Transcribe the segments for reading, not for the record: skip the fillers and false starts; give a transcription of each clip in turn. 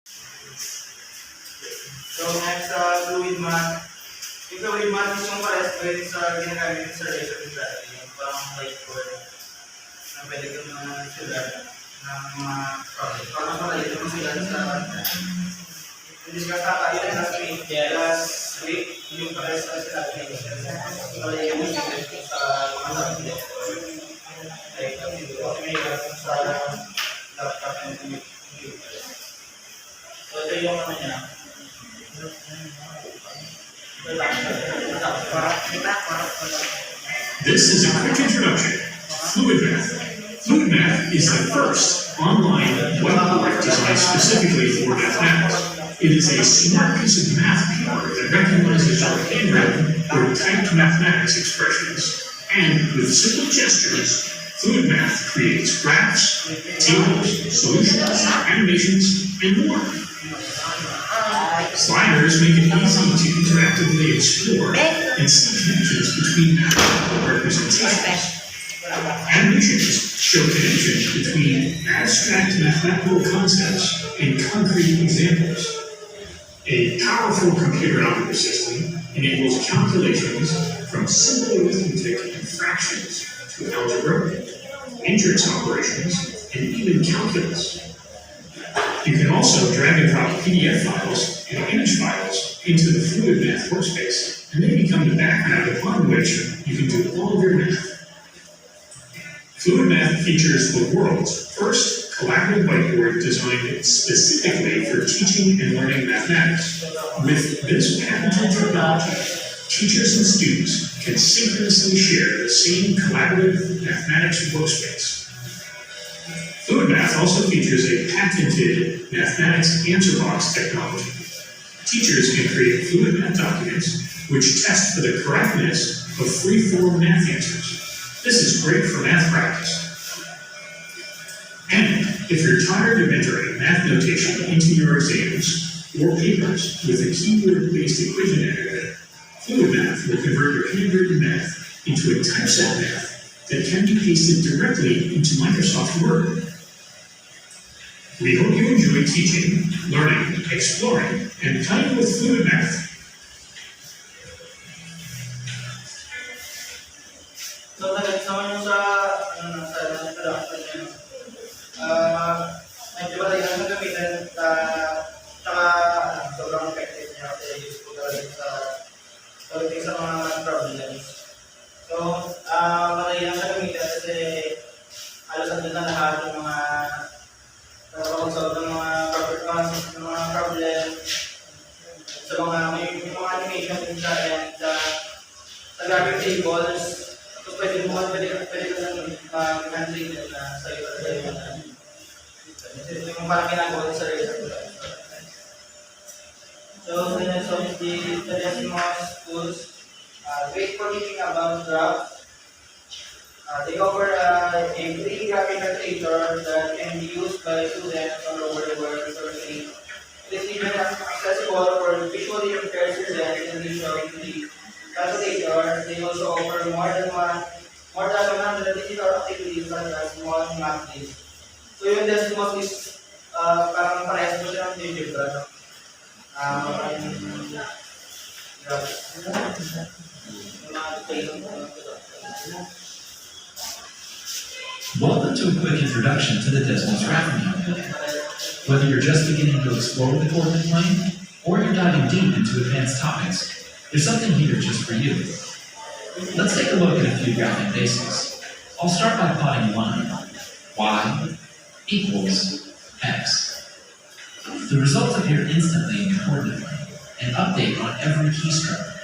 So next, fluid math. Yung fluid math is yung pares pwede sa ginagamit sa lesson dati. Yung parang whiteboard na pwede kang sulat ng mga project. Parang madali naman sila sa hindi ka kakailan na screen. Plus, week, yung pares sa sila. So, yung music sa mga subject. Like, may sa laptop and computer. So, ito yung ano niya. This is a quick introduction. Fluid Math. Fluid Math is the first online whiteboard designed specifically for mathematics. It is a smart piece of math power that recognizes your handwritten or typed mathematics expressions. And with simple gestures, Fluid Math creates graphs, tables, solutions, animations, and more. Sliders make it easy to interactively explore and see connections between mathematical representations. Animations show connections between abstract mathematical concepts and concrete examples. A powerful computer algebra system enables calculations from simple arithmetic and fractions to algebra, matrix operations, and even calculus. You can also drag and drop PDF files and image files into the Fluid Math workspace, and they become the background upon which you can do all of your math. Fluid Math features the world's first collaborative whiteboard designed specifically for teaching and learning mathematics. With this patented technology, teachers and students can synchronously share the same collaborative mathematics workspace. Fluid Math also features a patented mathematics answer box technology. Teachers can create Fluid Math documents which test for the correctness of free-form math answers. This is great for math practice. And if you're tired of entering math notation into your exams or papers with a keyword-based equation editor, Fluid Math will convert your handwritten math into a typeset math that can be pasted directly into Microsoft Word. We hope you enjoy teaching, learning, exploring, and playing with Fluid Math. So, nag-gets naman yung sa introduction niya. Medyo ba tayo naman gamitin tsaka sobrang effective niya kasi useful talaga sa solving sa mga problems. So, madali lang siya gamitin kasi halos andun na lahat yung mga solve ng mga problem sa mga may mga animation din siya and sa graphic tables so pwede ka mag-translate na sa iyo yung parang ginagawa din sa razor. So the Decimal Schools great for thinking about graphs. They offer a free graphic calculator that can be used by students all over the world. It is even accessible for visually impaired students in addition to the calculator. They also offer more than 100 digital activities such as small math quiz. So yung Decimal is parang parehas mo siya ng algebra. Welcome to a quick introduction to the Desmos Graphing Calculator. Whether you're just beginning to explore the coordinate plane, or you're diving deep into advanced topics, there's something here just for you. Let's take a look at a few graphing basics. I'll start by plotting a line. Y equals X. The results appear instantly in the coordinate plane and update on every keystroke.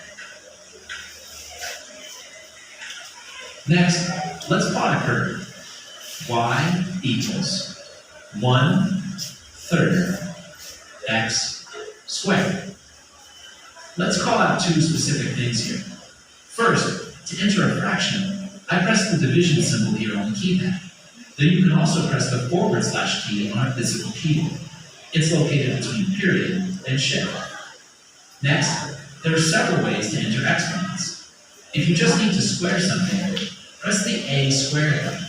Next, let's plot a curve. Y equals 1/3 x squared. Let's call out two specific things here. First, to enter a fraction, I press the division symbol here on the keypad. Then you can also press the / key on a physical keyboard. It's located between period and shift. Next, there are several ways to enter exponents. If you just need to square something, press the A squared button.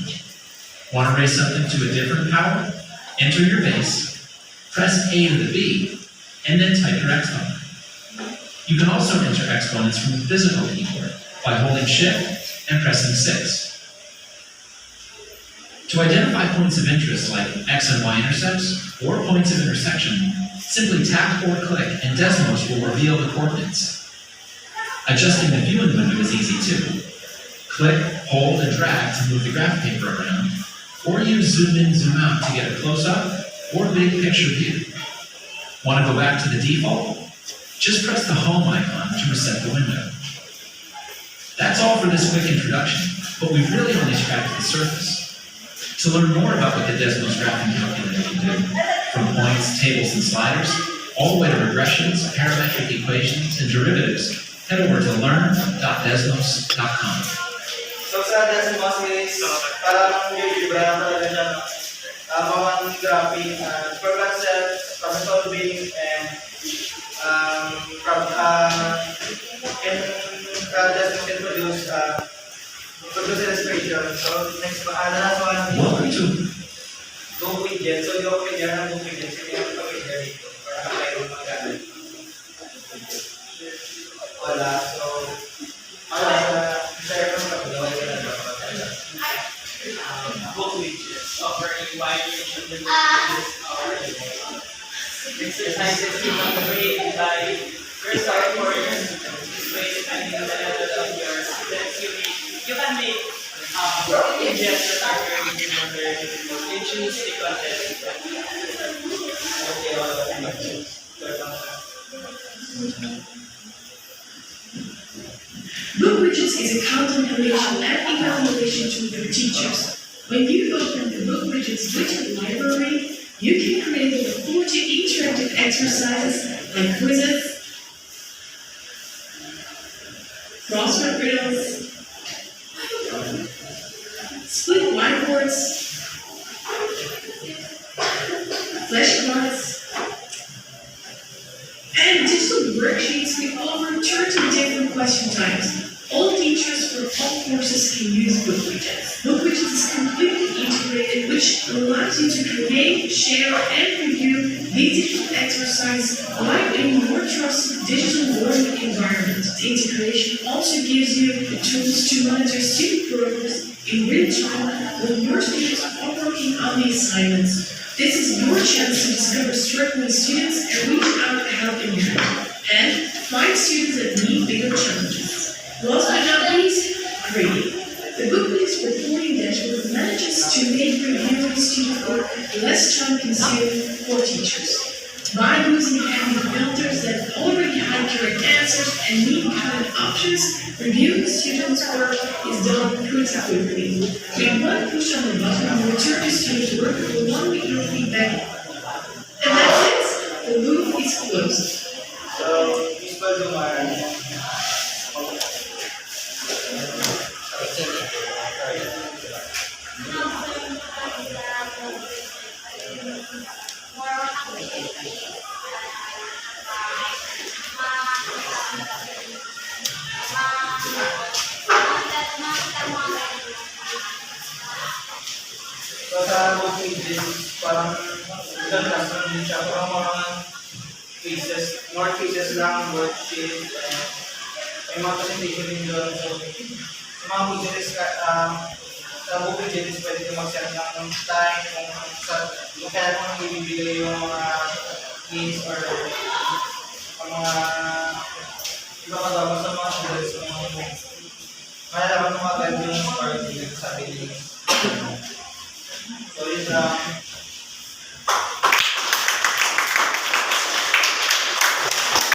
Want to raise something to a different power? Enter your base, Press A to the B, and then type your exponent. You can also enter exponents from the physical keyboard by holding Shift and pressing 6. To identify points of interest like X and Y intercepts or points of intersection, simply tap or click and Desmos will reveal the coordinates. Adjusting the viewing window is easy too. Click, hold, and drag to move the graph paper around, or use zoom in, zoom out to get a close-up or big picture view. Want to go back to the default? Just press the home icon to reset the window. That's all for this quick introduction, but we've really only scratched the surface. To learn more about what the Desmos graphing calculator can do, from points, tables, and sliders, all the way to regressions, parametric equations, and derivatives, head over to learn.desmos.com. So sa Desmos is parang libra na talaga siya, no? Mga graphing, per concept, problem solving, and Desmos can produce illustration. So next, last one Welcome is to Go Widget. So yung widget ng Go Widget, sino yung pag-widget dito? Para kayo magalit. Wala. So, share ko na gawin ko na book widgets offer a wide range of different exercises you can create by your start course. Depending on the level of your students, you can make widgets that are very different. You choose the content. Book Widgets is a content creation and evaluation tool for teachers. When you open the Book Widgets widget library, you can create over 40 interactive exercises like quizzes, crossword riddles, split whiteboards, flashcards, and digital worksheets with over 30 different question types. All teachers for all courses can use Book Widgets. Book Widgets is completely integrated, which allows you to create, share, and review these digital exercises like in a more trusted digital learning environment. The integration also gives you the tools to monitor student progress in real time when your students are working on the assignments. This is your chance to discover struggling students and reach out to help in your and find students that need bigger challenges. Last but not least, grading. The Book Widgets reporting dashboard manages to make reviewing student work less time-consuming for teachers. By using handy filters that already hide correct answers and neat common options, reviewing students' work is done pretty quickly. With one push on the button, return to student work along with your feedback. And that's it. The loop is closed. So, Principal Dumar. So sa book pages, parang classroom din siya. Parang mga cases, more cases lang, worksheet, may mga presentation din doon. So, sa mga book pages, sa book pages, pwede ka mag-set ng time, kung kailan mo nang ibibigay yung mga hints or mga iba ka dapat sa mga students, malalaman mo agad yung part din sa atin. So, yun lang.